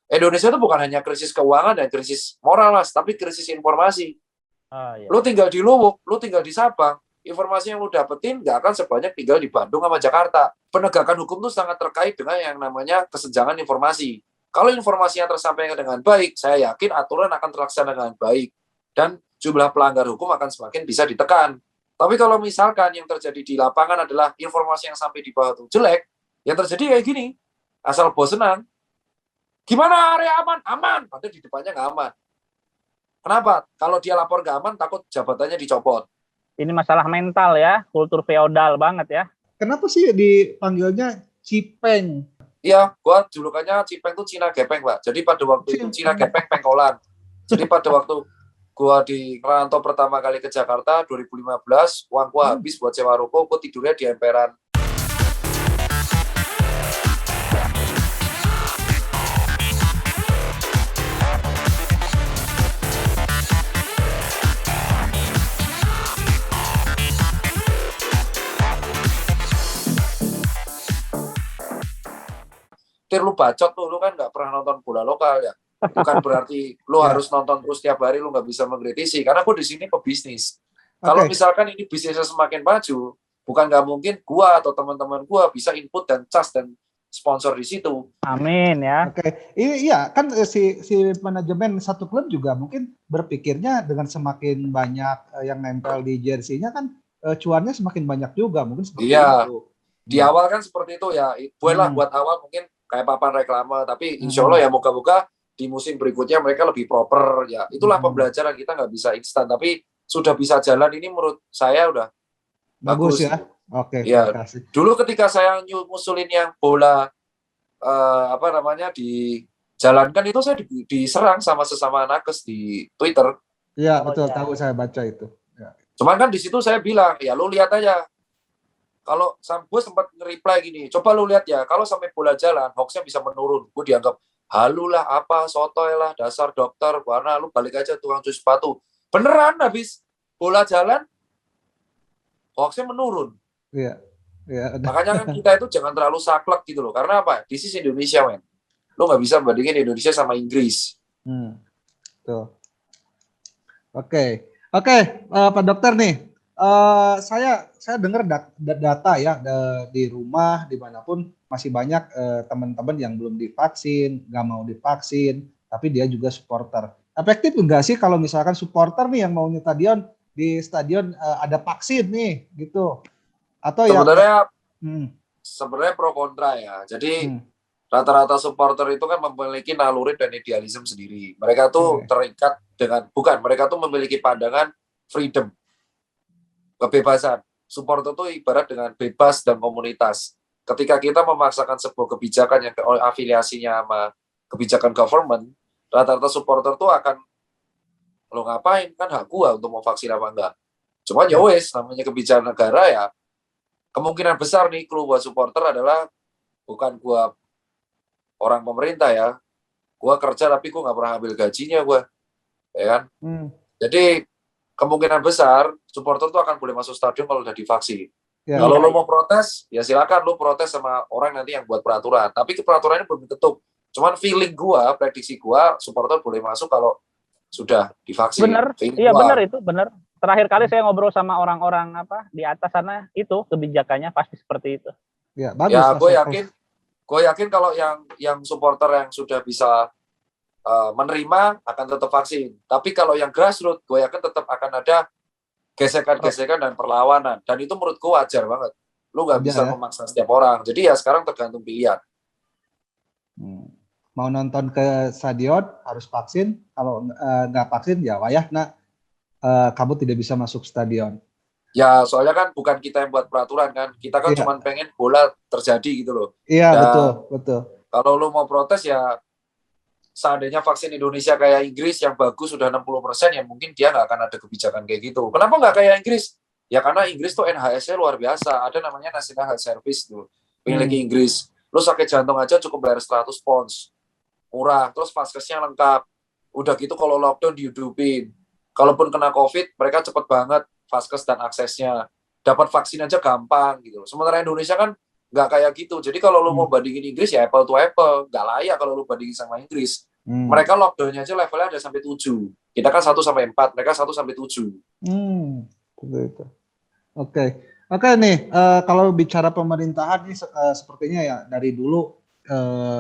Indonesia itu bukan hanya krisis keuangan dan krisis moral, Mas, tapi krisis informasi. Iya. Lu tinggal di Luwuk, lu tinggal di Sabang, informasi yang lu dapetin nggak akan sebanyak tinggal di Bandung sama Jakarta. Penegakan hukum itu sangat terkait dengan yang namanya kesenjangan informasi. Kalau informasinya tersampaikan dengan baik, saya yakin aturan akan terlaksana dengan baik. Dan jumlah pelanggar hukum akan semakin bisa ditekan. Tapi kalau misalkan yang terjadi di lapangan adalah informasi yang sampai di bawah itu jelek, yang terjadi kayak gini, asal bosenan. Gimana area aman? Aman. Padahal di depannya nggak aman. Kenapa? Kalau dia lapor nggak aman, takut jabatannya dicopot. Ini masalah mental ya, kultur feodal banget ya. Kenapa sih dipanggilnya Cipeng? Iya, gua julukannya Cipeng tuh Cina Gepeng, Pak. Jadi pada waktu itu Cina Gepeng pengkolan. Jadi pada waktu gua di rantau pertama kali ke Jakarta 2015, uang gua habis buat sewa ruko, gua tidurnya di emperan. Lu bacot lu kan nggak pernah nonton bola lokal ya. Bukan berarti lu harus nonton terus tiap hari, lu nggak bisa mengkritisi. Karena gue di sini pebisnis. Kalau misalkan ini bisnisnya semakin maju, bukan nggak mungkin gua atau teman-teman gua bisa input dan cas dan sponsor di situ. Amin ya. Oke, iya kan si manajemen satu klub juga mungkin berpikirnya dengan semakin banyak yang nempel di jersey-nya kan cuannya semakin banyak juga mungkin seperti itu. Di awal kan seperti itu ya. Bolehlah buat awal mungkin kayak papan reklame, tapi insya Allah ya moga-moga di musim berikutnya mereka lebih proper ya. Itulah pembelajaran, kita nggak bisa instan, tapi sudah bisa jalan ini menurut saya udah bagus ya. Oke. Ya. Dulu ketika saya ngusulin yang bola dijalankan itu saya diserang sama sesama nakes di Twitter. Iya betul, tahu saya baca itu. Ya. Cuman kan di situ saya bilang ya lu lihat aja. Kalau gue sempat nge-reply gini, coba lu lihat ya, kalau sampai bola jalan, hoax-nya bisa menurun. Gue dianggap, halu lah, apa, sotoy lah, dasar dokter, warna, lu balik aja tukang cuci sepatu. Beneran, habis bola jalan, hoax-nya menurun. Iya. Makanya kan kita itu jangan terlalu saklek gitu loh. Karena apa? This is Indonesia, men. Lu nggak bisa bandingin Indonesia sama Inggris. Tuh. Oke, Pak Dokter nih. Saya dengar data ya di rumah dimanapun masih banyak teman-teman yang belum divaksin, nggak mau divaksin, tapi dia juga supporter. Efektif enggak sih kalau misalkan supporter nih yang mau di stadion ada vaksin nih gitu? Atau sebenarnya pro kontra ya. Jadi rata-rata supporter itu kan memiliki naluri dan idealisme sendiri. Mereka tuh terikat dengan mereka tuh memiliki pandangan freedom, kebebasan. Supporter itu ibarat dengan bebas dan komunitas. Ketika kita memaksakan sebuah kebijakan yang afiliasinya sama kebijakan government, rata-rata supporter itu akan, lo ngapain, kan hak gua untuk mau vaksin apa enggak. Cuman ya wes, namanya kebijakan negara ya, kemungkinan besar nih clue buat supporter adalah bukan gua orang pemerintah ya, gua kerja tapi gua nggak pernah ambil gajinya gua, ya kan. Jadi kemungkinan besar supporter tuh akan boleh masuk stadion kalau udah divaksin. Ya. Kalau lo mau protes, ya silakan lo protes sama orang nanti yang buat peraturan. Tapi peraturannya belum diketuk. Cuman feeling gua, prediksi gua, supporter boleh masuk kalau sudah divaksin. Bener, iya benar itu, benar. Terakhir kali saya ngobrol sama orang-orang di atas sana, itu kebijakannya pasti seperti itu. Ya, bagus. Ya, gue yakin kalau yang supporter yang sudah bisa menerima akan tetap vaksin. Tapi kalau yang grassroots, gue yakin tetap akan ada gesekan-gesekan dan perlawanan. Dan itu menurut gue wajar banget. Lu nggak bisa memaksa setiap orang. Jadi ya sekarang tergantung pilihan. Mau nonton ke stadion harus vaksin. Kalau nggak vaksin ya wayah. Kamu tidak bisa masuk stadion. Ya soalnya kan bukan kita yang buat peraturan kan. Kita kan cuma pengen bola terjadi gitu loh. Iya betul. Kalau lu mau protes ya, seandainya vaksin Indonesia kayak Inggris yang bagus sudah 60%, ya mungkin dia nggak akan ada kebijakan kayak gitu. Kenapa nggak kayak Inggris? Ya karena Inggris tuh NHS-nya luar biasa. Ada namanya National Health Service tuh, milik Inggris. Lu sakit jantung aja cukup bayar 100 pounds. Murah. Terus vaskesnya lengkap. Udah gitu kalau lockdown dihidupin. Kalaupun kena COVID, mereka cepet banget vaskes dan aksesnya. Dapat vaksin aja gampang gitu. Sementara Indonesia kan nggak kayak gitu. Jadi kalau lu mau bandingin Inggris ya apple to apple, nggak layak kalau lu bandingin sama Inggris. Mereka lockdown-nya aja levelnya ada sampai 7. Kita kan 1-4, mereka 1-7. Begitu. Oke. Oke nih, kalau bicara pemerintahan ini sepertinya ya dari dulu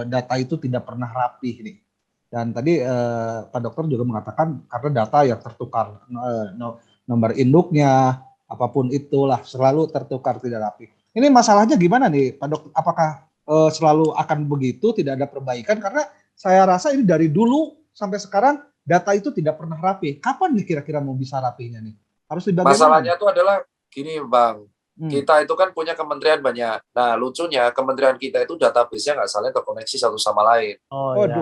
data itu tidak pernah rapih nih. Dan tadi Pak Dokter juga mengatakan karena data yang tertukar, nomor induknya, apapun itulah selalu tertukar tidak rapi. Ini masalahnya gimana nih Pak Dokter? Apakah selalu akan begitu, tidak ada perbaikan? Karena saya rasa ini dari dulu sampai sekarang data itu tidak pernah rapi. Kapan nih kira-kira mau bisa rapinya nih? Harus dibagaimana? Masalahnya itu adalah gini Bang, kita itu kan punya kementerian banyak. Nah lucunya kementerian kita itu database-nya nggak saling terkoneksi satu sama lain.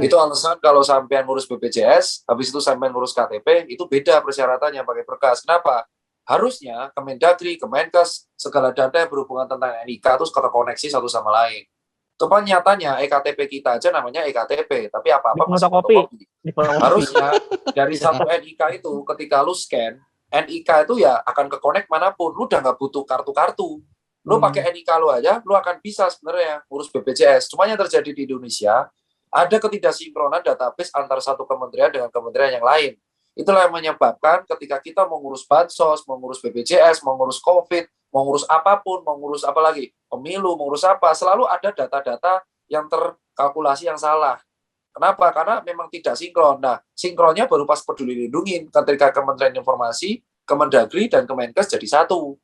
Itu alasan kalau sampean ngurus BPJS, habis itu sampean ngurus KTP, itu beda persyaratannya pakai berkas. Kenapa? Harusnya Kemendagri, Kemenkes, segala data yang berhubungan tentang NIK itu terkoneksi satu sama lain. Tepat nyatanya EKTP kita aja namanya EKTP, tapi apa-apa masih fotokopi. Harusnya dari satu NIK itu ketika lu scan, NIK itu ya akan ke-connect manapun. Lu udah nggak butuh kartu-kartu. Lu pakai NIK lu aja, lu akan bisa sebenarnya ngurus BPJS. Cuma yang terjadi di Indonesia, ada ketidaksinkronan database antara satu kementerian dengan kementerian yang lain. Itulah yang menyebabkan ketika kita mau ngurus bansos, mau ngurus BPJS, mau ngurus COVID, mau ngurus apapun, mau ngurus apa lagi, pemilu, mau ngurus apa, selalu ada data-data yang terkalkulasi yang salah. Kenapa? Karena memang tidak sinkron. Nah, sinkronnya baru pas Peduli Lindungi ketika Kementerian Informasi, Kemendagri, dan Kemenkes jadi satu.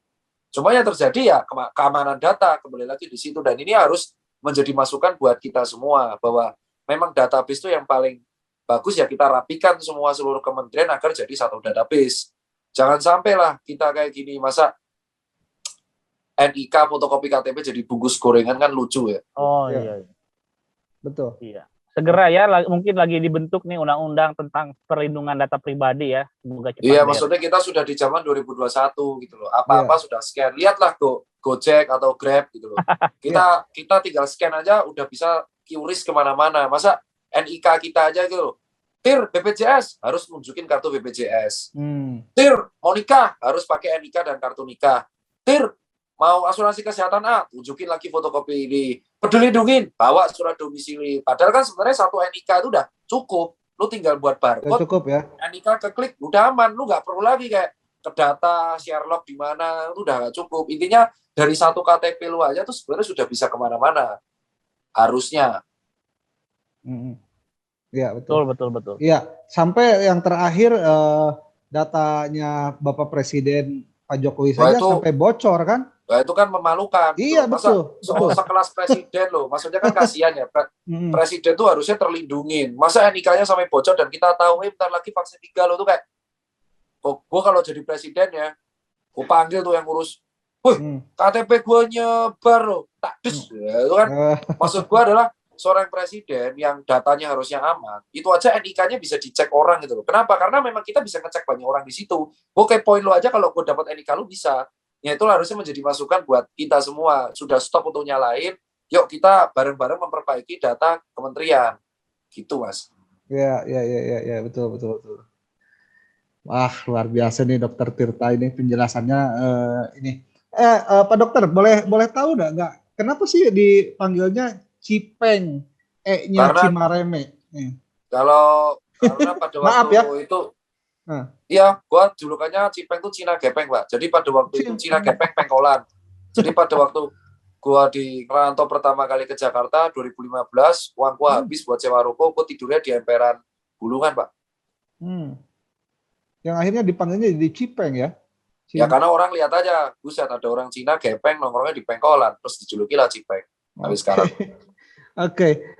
Cuma yang terjadi ya keamanan data, kembali lagi di situ. Dan ini harus menjadi masukan buat kita semua, bahwa memang database itu yang paling bagus ya kita rapikan semua seluruh kementerian agar jadi satu database. Jangan sampailah kita kayak gini, masa NIK fotokopi KTP jadi bungkus gorengan kan lucu ya. Oh iya. Betul. Iya. Segera ya, mungkin lagi dibentuk nih undang-undang tentang perlindungan data pribadi ya. Semoga cepat. Iya, maksudnya kita sudah di zaman 2021 gitu loh. Apa-apa sudah scan. Lihatlah Gojek atau Grab gitu loh. Kita tinggal scan aja udah bisa QRIS kemana-mana. Masa NIK kita aja gitu loh. TIR BPJS harus nunjukin kartu BPJS. TIR mau nikah harus pakai NIK dan kartu nikah. TIR mau asuransi kesehatan tunjukin lagi fotokopi ini. Peduli Lindungi, bawa surat domisili. Padahal kan sebenarnya satu NIK itu udah cukup. Lu tinggal buat barcode. Cukup ya. NIK keklik, udah aman. Lu nggak perlu lagi kayak ke data, share log di mana, itu udah nggak cukup. Intinya dari satu KTP lu aja tuh sebenarnya sudah bisa kemana-mana. Harusnya. Iya, betul. Betul. Iya, sampai yang terakhir datanya Bapak Presiden Pak Jokowi saja sampai bocor kan? Nah, itu kan memalukan. Iya, betul. Sekelas presiden loh. Maksudnya kan kasihan ya. Presiden tuh harusnya terlindungin. Masa NIK-nya sampai bocor dan kita tahu, bentar lagi vaksin 3 loh tuh kayak, gue kalau jadi presiden ya, gue panggil tuh yang ngurus, KTP gue nyebar loh. Tak des. Ya, itu kan. Maksud gue adalah seorang presiden yang datanya harusnya aman, itu aja NIK-nya bisa dicek orang gitu loh. Kenapa? Karena memang kita bisa ngecek banyak orang di situ. Gue kepoin lo aja kalau gue dapat NIK lo bisa. Ya itu harusnya menjadi masukan buat kita semua. Sudah stop untuk nyalain, yuk kita bareng-bareng memperbaiki data kementerian. Gitu, Mas. Ya, betul. Wah, luar biasa nih Dokter Tirta ini penjelasannya ini. Pak Dokter, boleh tahu nggak kenapa sih dipanggilnya Cipeng, E-nya Cimareme? Karena pada waktu itu iya, gua julukannya Cipeng tuh Cina Gepeng, Pak. Jadi pada waktu itu Cina Gepeng pengkolan. Jadi pada waktu gua di ngerantau pertama kali ke Jakarta 2015, uang gua habis buat sewa ruko, gua tidurnya di emperan Bulungan, Pak. Yang akhirnya dipanggilnya jadi Cipeng ya? Ya karena orang lihat aja, buset ada orang Cina Gepeng nongkrongnya di pengkolan, terus dijulukilah Cipeng. Habis sekarang. Oke.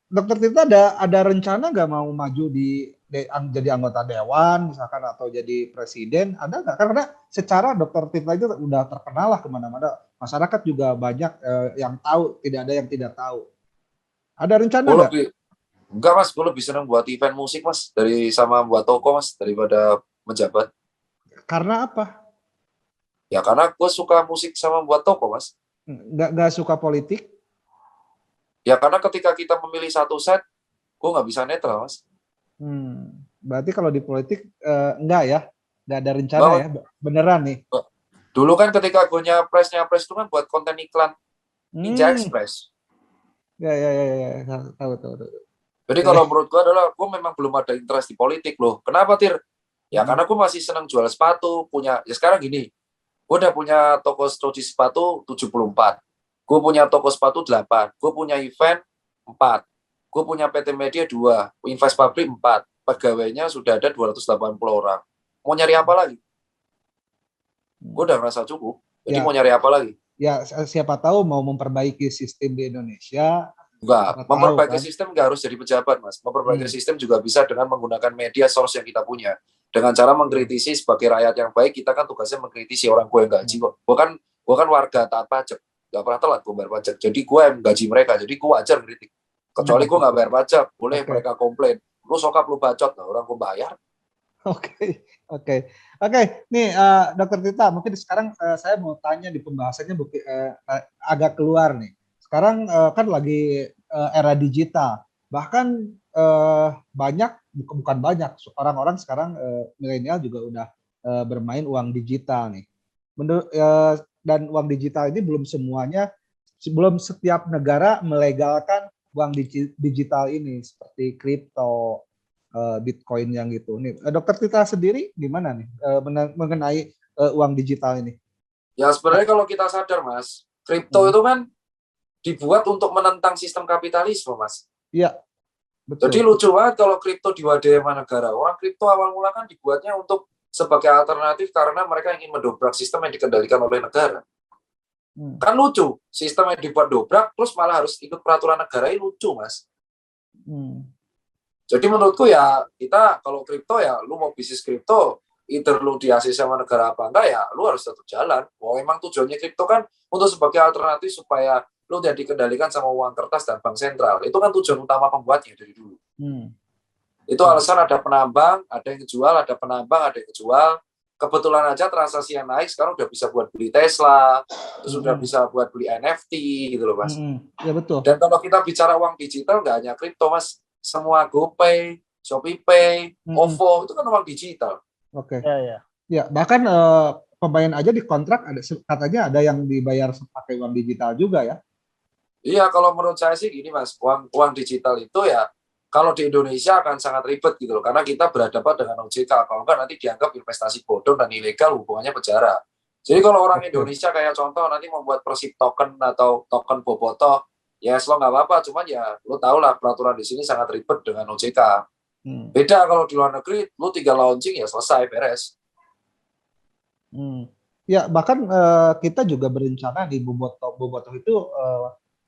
Dokter Tirta ada rencana nggak mau maju jadi anggota dewan misalkan atau jadi presiden, ada nggak? Karena secara Dokter Tirta itu udah terkenal lah kemana-mana, masyarakat juga banyak yang tahu, tidak ada yang tidak tahu. Ada rencana nggak? Enggak Mas, gue lebih senang buat event musik Mas, sama buat toko Mas, daripada menjabat. Karena apa? Ya karena gue suka musik sama buat toko Mas. Nggak suka politik? Ya karena ketika kita memilih satu set, gue nggak bisa netral Mas. Berarti kalau di politik enggak ya? Nggak ada rencana ya? Beneran nih? Dulu kan ketika gue nyapres itu kan buat konten iklan. Ninja Express. Ya, tahu. Jadi kalau menurut gue adalah, gue memang belum ada interest di politik loh. Kenapa, Tir? Ya karena gue masih senang jual sepatu, ya sekarang gini, gue udah punya toko cuci sepatu 74, gue punya toko sepatu 8, gue punya event 4, gue punya PT Media 2, Invest Pabrik 4, pegawainya sudah ada 280 orang. Mau nyari apa lagi? Gue udah merasa cukup, jadi mau nyari apa lagi? Ya, siapa tahu mau memperbaiki sistem di Indonesia. Enggak, memperbaiki sistem nggak harus jadi pejabat, Mas. Memperbaiki sistem juga bisa dengan menggunakan media source yang kita punya. Dengan cara mengkritisi sebagai rakyat yang baik, kita kan tugasnya mengkritisi orang gue yang gaji kok. Gue kan warga taat pajak, nggak pernah telat gue bayar pajak. Jadi gue yang gaji mereka, jadi gue wajar kritik. Kecuali gue nggak bayar pajak, boleh mereka komplain. Lu sokap lu bacot, nah orang gue bayar. Oke. Nih Dokter Tirta, mungkin sekarang saya mau tanya di pembahasannya agak keluar nih. Sekarang kan lagi era digital, bahkan bukan banyak orang-orang sekarang milenial juga udah bermain uang digital nih. Dan uang digital ini belum setiap negara melegalkan uang digital ini seperti kripto, Bitcoin yang gitu. Nih, Dokter Tirta sendiri gimana nih mengenai uang digital ini? Ya sebenarnya kalau kita sadar, Mas, kripto itu kan dibuat untuk menentang sistem kapitalisme, Mas. Iya, betul. Jadi lucu banget kalau kripto diwadai sama negara. Orang kripto awal mula kan dibuatnya untuk sebagai alternatif karena mereka ingin mendobrak sistem yang dikendalikan oleh negara. Kan lucu, sistem yang dibuat dobrak, terus malah harus ikut peraturan negara, ini lucu, Mas. Jadi menurutku ya, kita kalau kripto ya, lu mau bisnis kripto, either lu di-ACC sama negara apa enggak ya, lu harus tetap jalan. Memang tujuannya kripto kan untuk sebagai alternatif supaya lu tidak dikendalikan sama uang kertas dan bank sentral. Itu kan tujuan utama pembuatnya dari dulu. Itu alasan ada penambang, ada yang jual, ada penambang, ada yang jual. Kebetulan aja transaksi yang naik sekarang udah bisa buat beli Tesla, terus udah bisa buat beli NFT gitu loh, Mas. Ya betul. Dan kalau kita bicara uang digital nggak hanya kripto, Mas. Semua GoPay, ShopeePay, OVO itu kan uang digital. Oke. Ya, bahkan pembayaran aja di kontrak katanya ada yang dibayar pakai uang digital juga ya. Iya, kalau menurut saya sih gini, Mas, uang digital itu ya kalau di Indonesia akan sangat ribet gitu loh, karena kita berhadapan dengan OJK. Kalau enggak nanti dianggap investasi bodong dan ilegal, hubungannya penjara. Jadi kalau orang Indonesia kayak contoh nanti membuat Persib token atau token bobotoh, ya lo nggak apa-apa, cuman ya lo tau lah peraturan di sini sangat ribet dengan OJK. Beda kalau di luar negeri, lo tinggal launching ya selesai, beres. Ya bahkan kita juga berencana di bobotoh itu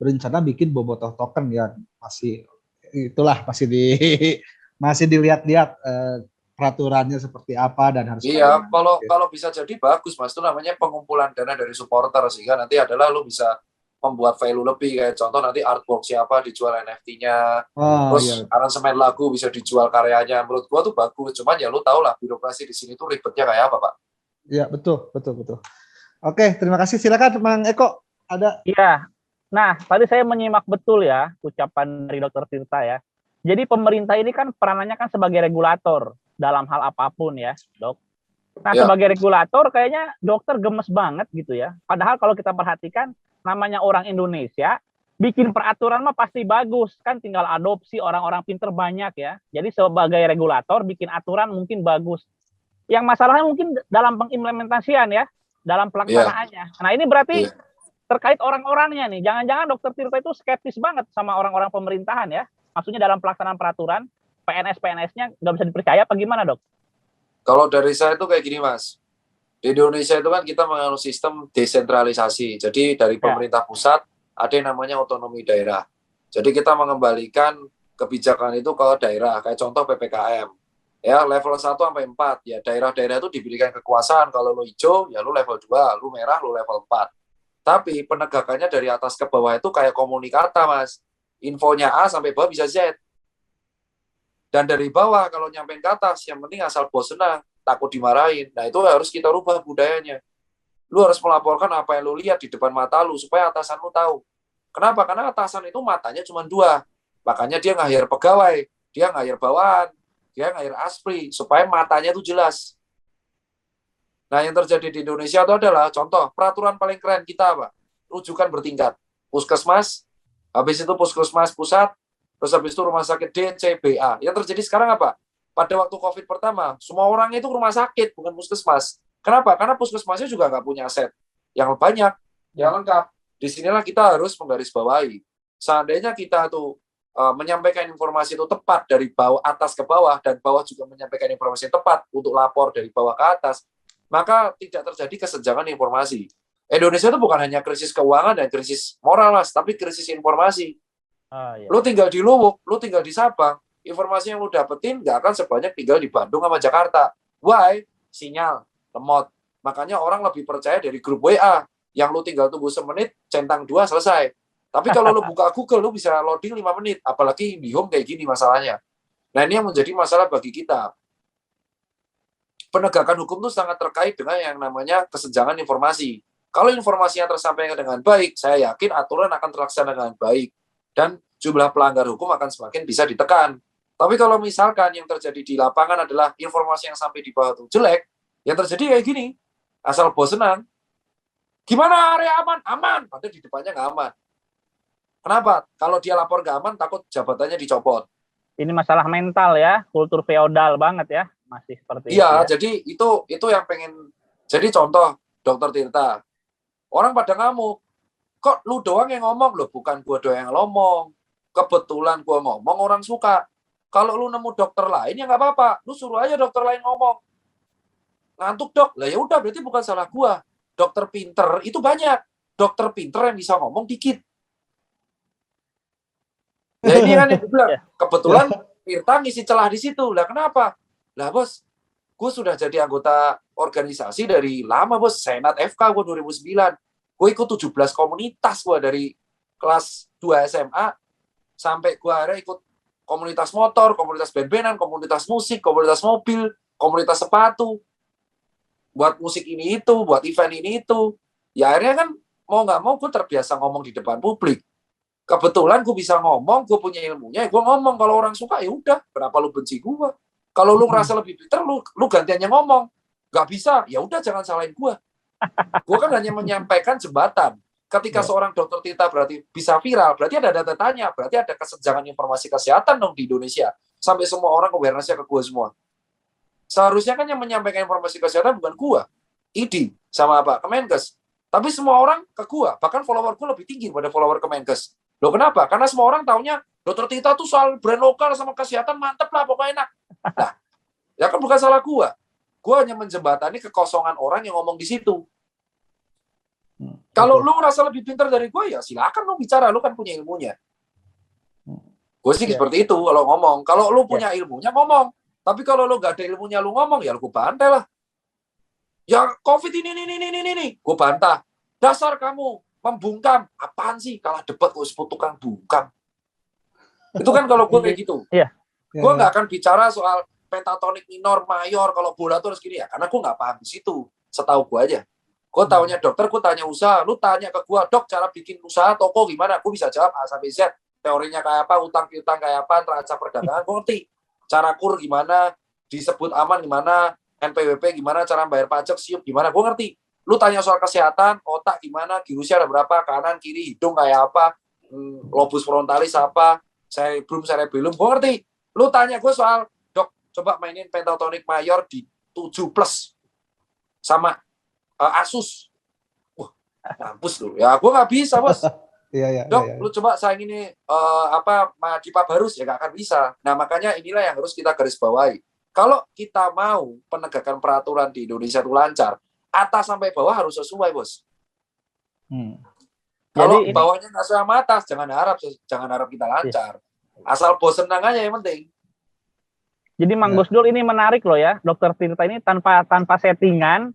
berencana bikin bobotoh token ya, masih dilihat-lihat peraturannya seperti apa dan harus. Iya, kalau bisa jadi bagus, Mas. Itu namanya pengumpulan dana dari supporter, sehingga nanti adalah lo bisa membuat value lebih, kayak contoh nanti artwork siapa dijual NFT-nya, terus aransemen lagu bisa dijual karyanya. Menurut gua tuh bagus, cuman ya lu tau lah birokrasi di sini tuh ribetnya kayak apa, Pak. Iya, betul. Oke, terima kasih. Silakan Mang Eko, ada. Iya. Nah, tadi saya menyimak betul ya ucapan dari Dokter Tirta ya. Jadi pemerintah ini kan peranannya kan sebagai regulator dalam hal apapun ya, Dok. Nah, sebagai regulator kayaknya dokter gemes banget gitu ya. Padahal kalau kita perhatikan namanya orang Indonesia, bikin peraturan mah pasti bagus, kan tinggal adopsi, orang-orang pinter banyak ya. Jadi sebagai regulator bikin aturan mungkin bagus. Yang masalahnya mungkin dalam pengimplementasian ya, dalam pelaksanaannya. Nah ini berarti terkait orang-orangnya nih, jangan-jangan Dokter Tirta itu skeptis banget sama orang-orang pemerintahan ya. Maksudnya dalam pelaksanaan peraturan, PNS-PNS-nya nggak bisa dipercaya apa gimana, Dok? Kalau dari saya itu kayak gini, Mas. Di Indonesia itu kan kita menganut sistem desentralisasi. Jadi dari pemerintah pusat ada yang namanya otonomi daerah. Jadi kita mengembalikan kebijakan itu ke daerah. Kayak contoh PPKM. Ya, level 1 sampai 4. Ya, daerah-daerah itu diberikan kekuasaan. Kalau lo hijau, ya lo level 2. Lo merah, lo level 4. Tapi penegakannya dari atas ke bawah itu kayak komunikata, Mas. Infonya A sampai bawah bisa Z. Dan dari bawah kalau nyampein ke atas, yang penting asal bos senang, takut dimarahin. Nah itu harus kita rubah budayanya. Lu harus melaporkan apa yang lu lihat di depan mata lu, supaya atasan lu tahu. Kenapa? Karena atasan itu matanya cuma 2. Makanya dia nge-hire pegawai, dia nge-hire bawahan, dia nge-hire aspri, supaya matanya itu jelas. Nah yang terjadi di Indonesia itu adalah, contoh, peraturan paling keren kita apa? Rujukan bertingkat. puskesmas, habis itu puskesmas pusat, terus habis itu rumah sakit D, C, B, A. Yang terjadi sekarang apa? Pada waktu COVID pertama, semua orang itu rumah sakit, bukan puskesmas. Kenapa? Karena puskesmasnya juga nggak punya aset yang banyak, yang lengkap. Disinilah kita harus menggarisbawahi. Seandainya kita tuh menyampaikan informasi itu tepat dari bawah atas ke bawah, dan bawah juga menyampaikan informasi yang tepat untuk lapor dari bawah ke atas, maka tidak terjadi kesenjangan informasi. Indonesia itu bukan hanya krisis keuangan dan krisis moral, Mas, tapi krisis informasi. Iya. Lu tinggal di Luwuk, lu tinggal di Sabang, informasi yang lu dapetin nggak akan sebanyak tinggal di Bandung sama Jakarta. Why? Sinyal, lemot. Makanya orang lebih percaya dari grup WA, yang lu tinggal tunggu semenit, centang 2, selesai. Tapi kalau lu buka Google, lu bisa loading 5 menit. Apalagi IndiHome kayak gini masalahnya. Nah, ini yang menjadi masalah bagi kita. Penegakan hukum itu sangat terkait dengan yang namanya kesenjangan informasi. Kalau informasinya tersampaikan dengan baik, saya yakin aturan akan terlaksana dengan baik. Dan jumlah pelanggar hukum akan semakin bisa ditekan. Tapi kalau misalkan yang terjadi di lapangan adalah informasi yang sampai di bawah itu jelek, yang terjadi kayak gini, asal bos senang. Gimana area aman? Aman. Padahal di depannya nggak aman. Kenapa? Kalau dia lapor nggak aman, takut jabatannya dicopot. Ini masalah mental ya, kultur feodal banget ya, masih seperti itu. Iya, Ya. jadi itu yang pengen. Jadi contoh, Dokter Tirta, orang pada ngamuk, kok lu doang yang ngomong? Loh, bukan gua doang yang ngomong. Kebetulan gua ngomong, orang suka. Kalau lu nemu dokter lain, ya nggak apa-apa. Lu suruh aja dokter lain ngomong. Ngantuk, Dok. Lah ya udah, berarti bukan salah gua. Dokter pinter itu banyak. Dokter pinter yang bisa ngomong dikit. Nah ini kan yang gue bilang, kebetulan Tirta ngisi celah di situ. Lah kenapa? Lah bos, gue sudah jadi anggota organisasi dari lama bos, Senat FK gue 2009. Gue ikut 17 komunitas gue dari kelas 2 SMA sampai gue akhirnya ikut komunitas motor, komunitas band-bandan, komunitas musik, komunitas mobil, komunitas sepatu. Buat musik ini itu, buat event ini itu. Ya akhirnya kan mau nggak mau gue terbiasa ngomong di depan publik. Kebetulan gue bisa ngomong, gue punya ilmunya, gue ngomong. Kalau orang suka ya udah, kenapa lu benci gue? Kalau lu ngerasa lebih pinter, lu gantiannya ngomong. Gak bisa, ya udah jangan salahin gue. Gue kan hanya menyampaikan jembatan. Ketika seorang dokter Tirta berarti bisa viral, berarti ada data tanya, berarti ada kesenjangan informasi kesehatan dong di Indonesia. Sampai semua orang awareness-nya ke gue semua. Seharusnya kan yang menyampaikan informasi kesehatan bukan gue, ID sama apa, Kemenkes. Tapi semua orang ke gue, bahkan follower gue lebih tinggi daripada follower Kemenkes. Loh kenapa? Karena semua orang taunya dokter Tirta tuh soal brand lokal sama kesehatan mantep lah, pokoknya enak. Nah, ya kan bukan salah gue. Gue hanya menjembatani kekosongan orang yang ngomong di situ. Kalau lu ngerasa lebih pintar dari gue, ya silakan lu bicara, lu kan punya ilmunya. Gue sih seperti itu kalau ngomong. Kalau lu punya ilmunya ngomong. Tapi kalau lu gak ada ilmunya lu ngomong, ya lu bantai lah. Ya COVID ini, gue bantah. Dasar kamu membungkam. Apaan sih? Kalah debat gue sebut tukang bungkam. Itu kan kalau gue kayak gitu. Gue nggak akan bicara soal pentatonik minor, mayor, kalau bola tuh harus gini ya. Karena gue nggak paham di situ. Setahu gue aja. Gue taunya dokter, gue tanya usaha. Lu tanya ke gue, dok cara bikin usaha toko gimana? Gue bisa jawab A sampai Z. Teorinya kayak apa, utang piutang kayak apa, neraca perdagangan, gue ngerti. Cara kur gimana, disebut aman gimana, NPWP gimana, cara bayar pajak, siup gimana, gue ngerti. Lu tanya soal kesehatan, otak gimana, giusnya ada berapa, kanan, kiri, hidung kayak apa, lobus frontalis apa, cerebellum, gue ngerti. Lu tanya gue soal, dok, coba mainin pentatonik mayor di 7+, sama Asus. Wah, mampus lu. Ya, gue nggak bisa, bos. Dok, lu coba sayang ini Madipa Barus, ya nggak akan bisa. Nah, makanya inilah yang harus kita garis bawahi. Kalau kita mau penegakan peraturan di Indonesia itu lancar, atas sampai bawah harus sesuai, bos. Kalau bawahnya nggak sesuai sama atas, jangan harap kita lancar. Asal bos senang aja yang penting. Jadi Mang Gusdul ini menarik loh ya, Dokter Tirta ini tanpa settingan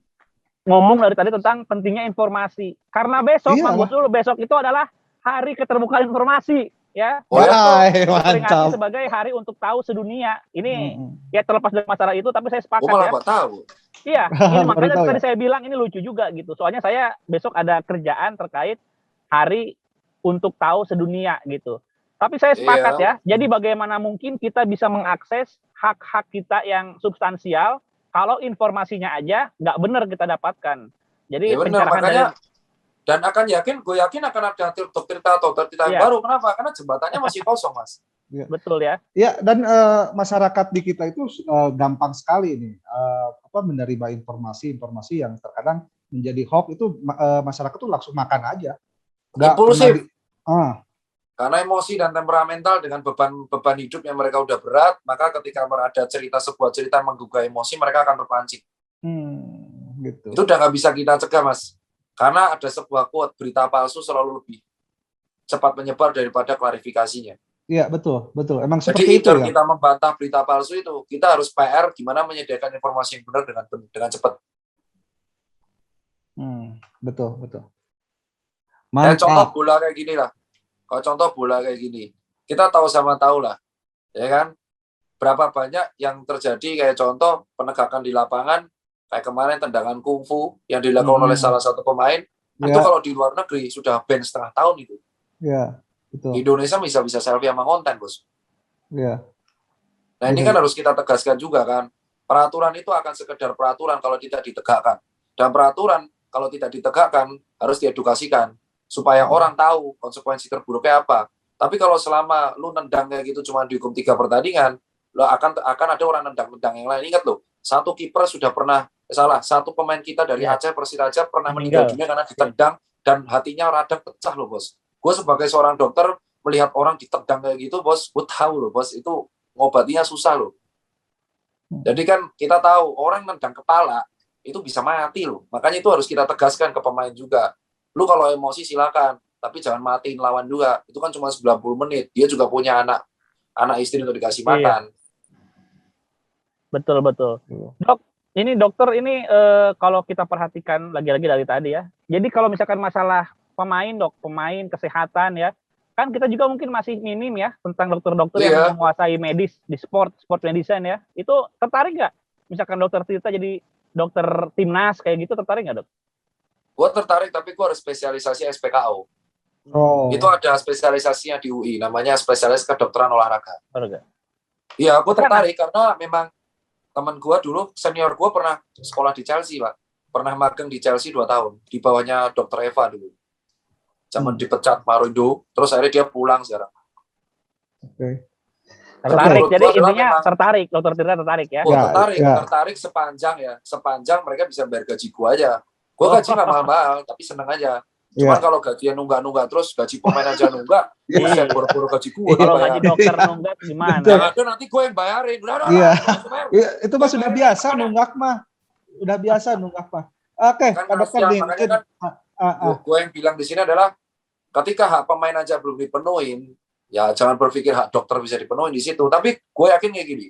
ngomong dari tadi tentang pentingnya informasi. Karena besok Mang Gusdul, besok itu adalah hari keterbukaan informasi. Ya, mantap. Sebagai hari untuk tahu sedunia. Ini ya terlepas dari masalah itu, tapi saya sepakat malah tahu. Iya, ini makanya tadi saya bilang ini lucu juga gitu. Soalnya saya besok ada kerjaan terkait hari untuk tahu sedunia gitu. Tapi saya sepakat ya. Jadi bagaimana mungkin kita bisa mengakses hak-hak kita yang substansial kalau informasinya aja nggak benar kita dapatkan. Jadi benar, makanya Dan gue yakin akan ada dokter Tirta yang baru. Kenapa? Karena jembatannya masih kosong, Mas. Ya. Betul ya. Ya, dan masyarakat di kita itu gampang sekali nih menerima informasi yang terkadang menjadi hoax itu masyarakat tuh langsung makan aja. Impulsif. Karena emosi dan temperamental dengan beban hidup yang mereka udah berat, maka ketika ada sebuah cerita menggugah emosi, mereka akan terpancing. Gitu. Itu udah nggak bisa kita cegah, Mas. Karena ada sebuah quote, berita palsu selalu lebih cepat menyebar daripada klarifikasinya. Iya, betul. Emang jadi seperti itu ya. Kita membantah berita palsu itu, kita harus PR gimana menyediakan informasi yang benar dengan cepat. Betul. Contoh bola kayak gini lah. Kalau contoh bola kayak gini, kita tahu lah, ya kan? Berapa banyak yang terjadi kayak contoh penegakan di lapangan, kayak kemarin tendangan kungfu yang dilakukan oleh salah satu pemain, itu kalau di luar negeri sudah ban setengah tahun itu. Iya, betul. Di Indonesia bisa selfie sama konten, Bos. Iya. Nah, ini kan harus kita tegaskan juga kan. Peraturan itu akan sekedar peraturan kalau tidak ditegakkan. Dan peraturan kalau tidak ditegakkan harus diedukasikan supaya orang tahu konsekuensi terburuknya apa. Tapi kalau selama lu nendang kayak gitu cuma dihukum 3 pertandingan, lo akan ada orang nendang yang lain. Ingat loh, satu pemain kita dari Aceh Persiraja pernah meninggal dunia karena ditendang dan hatinya radang pecah loh, Bos. Gue sebagai seorang dokter melihat orang ditendang kayak gitu, Bos, gue tahu loh, Bos, itu ngobatinya susah loh. Jadi kan kita tahu orang nendang kepala itu bisa mati loh. Makanya itu harus kita tegaskan ke pemain juga. Lu kalau emosi silakan, tapi jangan matiin lawan juga. Itu kan cuma 90 menit. Dia juga punya anak istri untuk dikasih makan. Betul. Dok, ini dokter ini kalau kita perhatikan lagi-lagi dari tadi ya. Jadi kalau misalkan masalah pemain kesehatan ya, kan kita juga mungkin masih minim ya tentang dokter-dokter yang menguasai medis di sport medicine ya. Itu tertarik nggak? Misalkan dokter Tirta jadi dokter timnas kayak gitu, tertarik nggak, Dok? Gue tertarik, tapi gue harus spesialisasi SPKO. Itu ada spesialisasinya di UI, namanya spesialis kedokteran olahraga. Iya, gue tertarik karena memang teman gue dulu, senior gue pernah sekolah di Chelsea, Pak. Pernah magang di Chelsea 2 tahun, di bawahnya dokter Eva dulu. Zaman dipecat Marindo, terus akhirnya dia pulang sekarang. Tertarik, jadi intinya tertarik, dokter Tirta tertarik ya? Tertarik sepanjang mereka bisa bayar gaji gue aja. Gue gaji nggak mahal-mahal, tapi seneng aja. Cuman kalau gajinya nunggak-nunggak terus, gaji pemain aja nunggak, saya boro-boro gaji gue. Kalau gaji dokter nunggak gimana? Jangan nanti gue yang bayarin. Itu mah sudah biasa nunggak mah. Oke, Pak Dokter nih. Gue yang bilang di sini adalah, ketika hak pemain aja belum dipenuhin, ya jangan berpikir hak dokter bisa dipenuhi di situ. Tapi gue yakin kayak gini,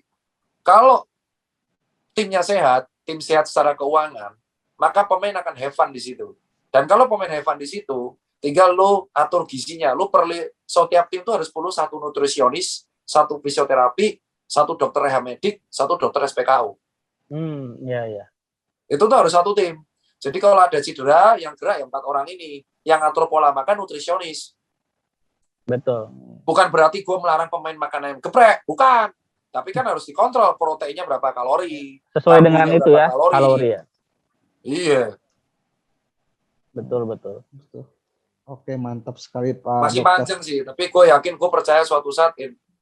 kalau timnya sehat, tim sehat secara keuangan, maka pemain akan have fun di situ. Dan kalau pemain have fun di situ, tinggal lu atur gizinya. Setiap tim itu harus perlu 1 nutrisionis, 1 fisioterapi, 1 dokter rehab medik, 1 dokter SPKU. Iya. Itu tuh harus 1 tim. Jadi kalau ada cedera, yang gerak yang 4 orang ini. Yang ngatur pola makan nutrisionis. Betul. Bukan berarti gue melarang pemain makan ayam geprek, bukan. Tapi kan harus dikontrol proteinnya berapa kalori. Sesuai dengan itu ya, kalori ya. Iya. Betul. Oke, mantap sekali Pak. Masih panjang sih, tapi gue percaya suatu saat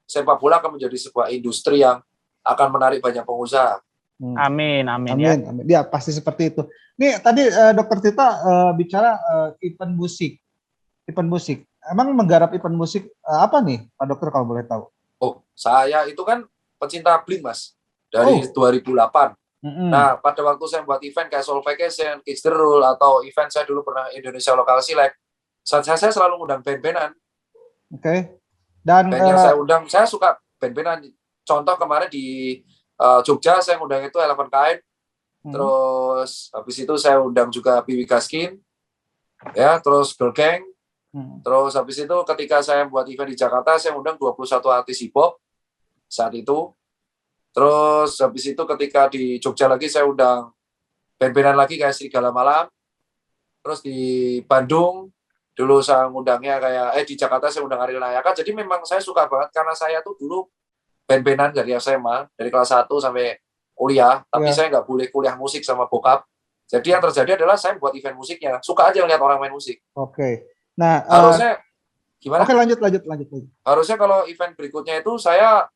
sepak bola akan menjadi sebuah industri yang akan menarik banyak pengusaha. Amin. Ya, pasti seperti itu. Nih, tadi Dokter Tirta bicara event musik. Emang menggarap event musik apa nih, Pak Dokter kalau boleh tahu? Saya itu kan pecinta Blink, Mas. Dari 2008. Nah, pada waktu saya buat event kayak Soul Vacation, Kids the Rule, atau event saya dulu pernah Indonesia Local Select, saya selalu undang band-bandan. Oke. Dan band yang saya undang, saya suka band-bandan. Contoh kemarin di Jogja, saya undang itu Eleven Kind. Terus habis itu saya undang juga Piwi Gaskin. Ya, terus Girl Gang. Terus habis itu ketika saya buat event di Jakarta, saya undang 21 artis hip-hop saat itu. Terus habis itu ketika di Jogja lagi saya undang band-bandan lagi kayak Serigala Malam. Terus di Bandung dulu saya undangnya kayak di Jakarta saya undang Ariel Nayaka. Jadi memang saya suka banget karena saya tuh dulu band-bandan dari SMA, dari kelas 1 sampai kuliah, tapi saya nggak boleh kuliah musik sama bokap. Jadi yang terjadi adalah saya buat event musiknya, suka aja lihat orang main musik. Oke. Nah, harusnya gimana? Oke, lanjut. Harusnya kalau event berikutnya itu saya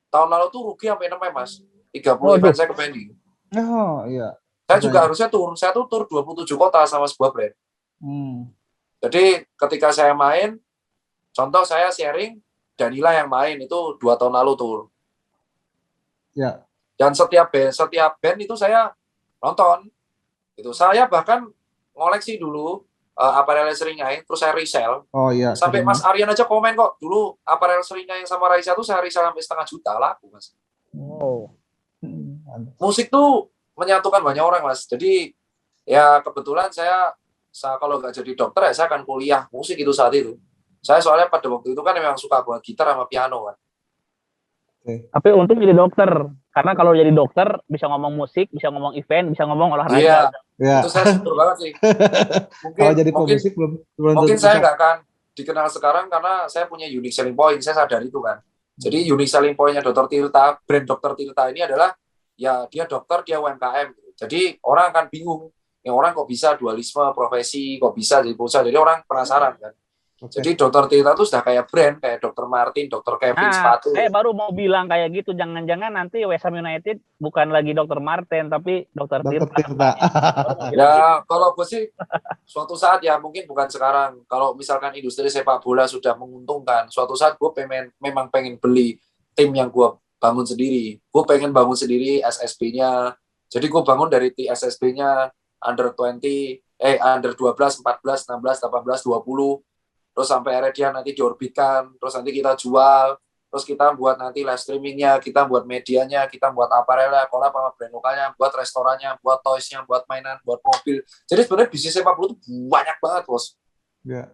tahun lalu tuh rugi sampai 6 Mas. 30 event saya ke pending. Oh, iya. Saya juga harusnya saya tuh tur 27 kota sama sebuah brand. Jadi ketika saya main, contoh saya sharing, Danila yang main itu 2 tahun lalu tur. Ya. Dan setiap band itu saya nonton. Itu saya bahkan ngoleksi dulu aparel Seringai, terus saya resell. Oh iya. Sampai Mas Aryan aja komen kok, dulu aparel Seringai sama Raisa tuh saya resell sampai 500 juta laku, Mas. Musik tuh menyatukan banyak orang, Mas. Jadi ya kebetulan saya kalau nggak jadi dokter ya saya akan kuliah musik itu saat itu. Saya soalnya pada waktu itu kan memang suka buat gitar sama piano kan. Tapi untung jadi dokter, karena kalau jadi dokter bisa ngomong musik, bisa ngomong event, bisa ngomong olahraga. Iya. Itu saya syukur banget sih. Kalau jadi pemusik mungkin saya nggak akan dikenal sekarang karena saya punya unique selling point, saya sadar itu kan. Jadi unique selling point-nya Dr. Tirta, brand Dr. Tirta ini adalah ya dia dokter, dia UMKM. Jadi orang akan bingung, yang orang kok bisa dualisme profesi, kok bisa jadi pengusaha. Jadi orang penasaran kan. Jadi Dr. Tirta itu sudah kayak brand, kayak Dr. Martin, Dr. Kevin sepatu. Saya baru mau bilang kayak gitu, jangan-jangan nanti West Ham United bukan lagi Dr. Martin, tapi Dr. Tirta. Ya, kalau gue sih suatu saat ya, mungkin bukan sekarang. Kalau misalkan industri sepak bola sudah menguntungkan, suatu saat gue memang pengen beli tim yang gue bangun sendiri. Gue pengen bangun sendiri SSB-nya. Jadi gue bangun dari SSB-nya under 12, under 12, 14, 16, 18, 20. Terus sampai akhirnya dia nanti diorbitkan, terus nanti kita jual, terus kita buat nanti live streamingnya, kita buat medianya, kita buat aparelnya, kolab sama brand lokalnya, buat restorannya, buat toysnya, buat mainan, buat mobil. Jadi sebenarnya bisnis sepak bola itu banyak banget, Bos. Ya.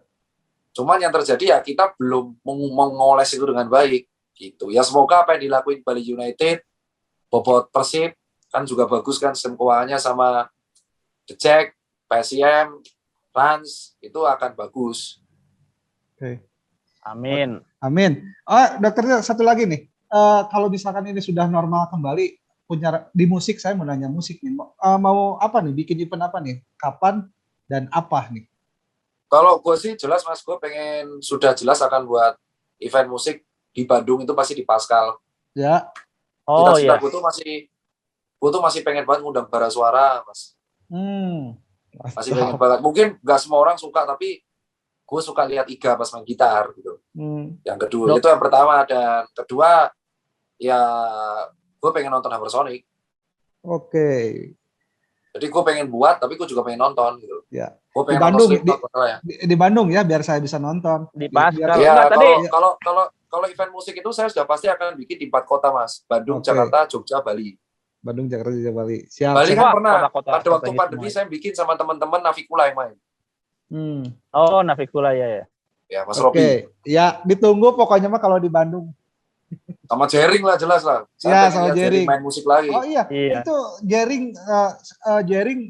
Cuman yang terjadi ya kita belum mengoles itu dengan baik, gitu. Ya semoga apa yang dilakuin Bali United, bobot Persib kan juga bagus kan, sistem keuangannya sama The Jack, PSIM, Rans itu akan bagus. Oke. Amin. Oh, dokternya satu lagi nih. Kalau misalkan ini sudah normal kembali, punya di musik, saya mau nanya musik nih. Mau apa nih? Bikin event apa nih? Kapan dan apa nih? Kalau gue sih jelas Mas, gue pengen sudah jelas akan buat event musik di Bandung itu pasti di Pascal. Ya. Oh iya. Gue tuh masih pengen banget ngundang Bara Suara, Mas. Masih pengen banget. Mungkin nggak semua orang suka, tapi gue suka lihat Iga pas main gitar gitu. Yang kedua itu yang pertama, dan kedua ya gue pengen nonton Hammer Sonic. Oke. Jadi gue pengen buat, tapi gue juga pengen nonton gitu. Ya. Gue pengen di Bandung, nonton di Bandung ya, biar saya bisa nonton. Di Pascal. Ya, kalau event musik itu saya sudah pasti akan bikin di 4 kota Mas. Bandung, Jakarta, Jogja, Bali. Bandung, Jakarta, Jogja, Bali. Siap. Bali kan pernah. Pada waktu semua. pandemi saya bikin sama teman-teman Navikula yang main. Oh, Navikula ya. Ya, Mas Robi. Ya, ditunggu pokoknya mah kalau di Bandung. Sama Jering lah, jelas lah. Ya, sama Jering main musik lagi. Oh iya. Itu Jering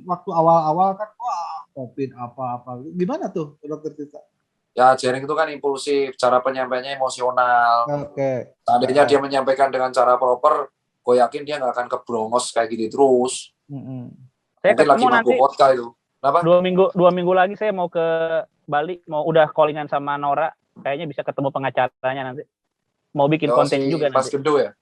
waktu awal-awal kan, wah, COVID apa-apa. Gimana tuh, Dokter Tirta? Ya, Jering itu kan impulsif, cara penyampaiannya emosional. Oke. Seandainya dia menyampaikan dengan cara proper, gue yakin dia nggak akan kebrongos kayak gitu terus. Saya mungkin lagi nanti vodka itu. Kenapa? 2 minggu lagi saya mau ke Bali, mau udah callingan sama Nora, kayaknya bisa ketemu pengacaranya nanti. Mau bikin konten juga Mas nanti. Gendo ya?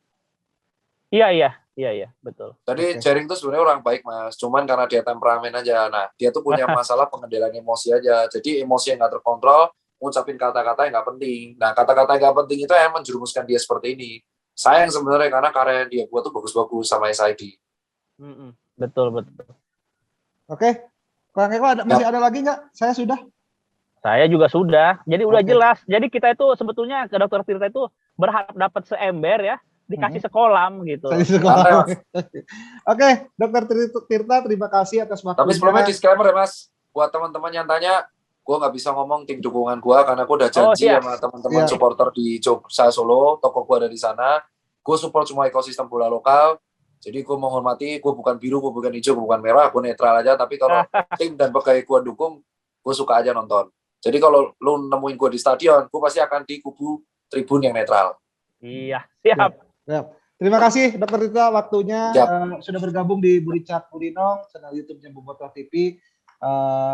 Iya, betul. Jadi Jering tuh sebenarnya orang baik Mas, cuman karena dia temperamen aja. Nah, dia tuh punya masalah pengendalian emosi aja. Jadi emosi yang nggak terkontrol, ngucapin kata-kata yang nggak penting. Nah, kata-kata yang nggak penting itu yang menjerumuskan dia seperti ini. Sayang sebenarnya karena karya dia buat tuh bagus-bagus sama SID. Betul. Oke. Kang Eko masih ada lagi nggak? Saya sudah. Saya juga sudah. Jadi udah jelas. Jadi kita itu sebetulnya ke Dokter Tirta itu berharap dapat seember ya, dikasih sekolam gitu. Oke, Dokter Tirta, terima kasih atas waktunya. Tapi sebelumnya disclaimer ya Mas, buat teman-teman yang tanya, gue nggak bisa ngomong tim dukungan gue karena gue udah janji sama teman-teman supporter di Jogja Solo, toko gue ada di sana. Gue support semua ekosistem bola lokal. Jadi gue menghormati, gue bukan biru, gue bukan hijau, gue bukan merah, gue netral aja. Tapi kalau tim dan pegawai gue dukung, gue suka aja nonton. Jadi kalau lu nemuin gue di stadion, gue pasti akan di kubu tribun yang netral. Iya, siap. Terima kasih Dokter Tirta waktunya Siap. sudah bergabung di Buricat Burinong, channel YouTube-nya Bobotoh TV.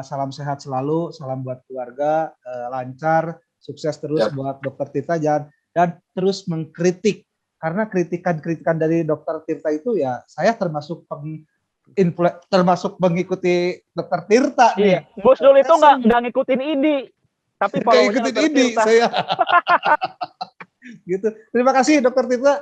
Salam sehat selalu, salam buat keluarga, lancar, sukses terus buat Dokter Tirta dan terus mengkritik, karena kritikan-kritikan dari Dokter Tirta itu ya saya termasuk mengikuti Dokter Tirta nih. Gus Dul itu nggak ngikutin IDI, tapi follow-nya ngikutin IDI saya. Gitu. Terima kasih Dokter Tirta.